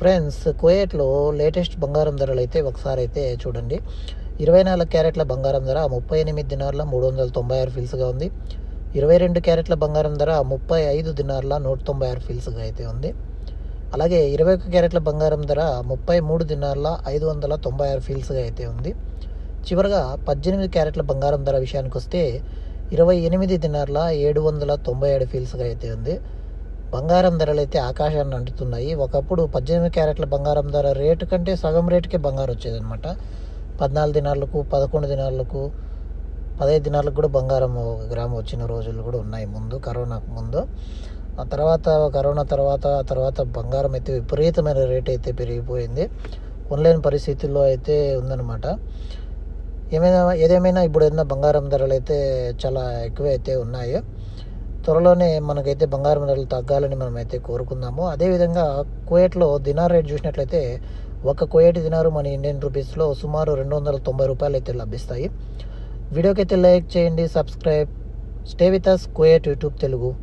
Friends, కువైట్లో latest బంగారం ధరలు అయితే ఒకసారి అయితే చూడండి. 24 క్యారెట్ల బంగారం ధర 38 దినార్ల 396 ఫిల్స్గా ఉంది. 22 క్యారెట్ల బంగారం ధర 35 దినార్ల 196 ఫిల్స్గా అయితే ఉంది. అలాగే 21 క్యారెట్ల బంగారం ధర 33 దినార్ల 596 ఫీల్స్గా అయితే ఉంది. చివరగా 18 క్యారెట్ల బంగారం ధర విషయానికి వస్తే 28 దినార్ల 797 ఫీల్స్గా అయితే ఉంది. బంగారం ధరలు అయితే ఆకాశాన్ని అంటుతున్నాయి. ఒకప్పుడు 18 క్యారెట్ల బంగారం ధర రేటు కంటే సగం రేటుకే బంగారం వచ్చేదనమాట. 14 దినార్లకు, 11 దినార్లకు, 15 దినార్లకు కూడా బంగారం ఒక గ్రాము వచ్చిన రోజులు కూడా ఉన్నాయి ముందు, కరోనాకు ముందు. ఆ కరోనా తర్వాత బంగారం అయితే విపరీతమైన రేట్ అయితే పెరిగిపోయింది. కొనలేని పరిస్థితుల్లో అయితే ఉందన్నమాట. ఏదేమైనా ఇప్పుడు ఏదైనా బంగారం ధరలు అయితే చాలా ఎక్కువ అయితే ఉన్నాయి. త్వరలోనే మనకైతే బంగారం ధరలు తగ్గాలని మనమైతే కోరుకుందాము. అదేవిధంగా కువైట్లో దినార్ రేట్ చూసినట్లయితే ఒక కువైట్ దినారు మన ఇండియన్ రూపీస్లో సుమారు 290 రూపాయలు అయితే లభిస్తాయి. వీడియోకి అయితే లైక్ చేయండి, subscribe. Stay with us Kuwait YouTube Telugu.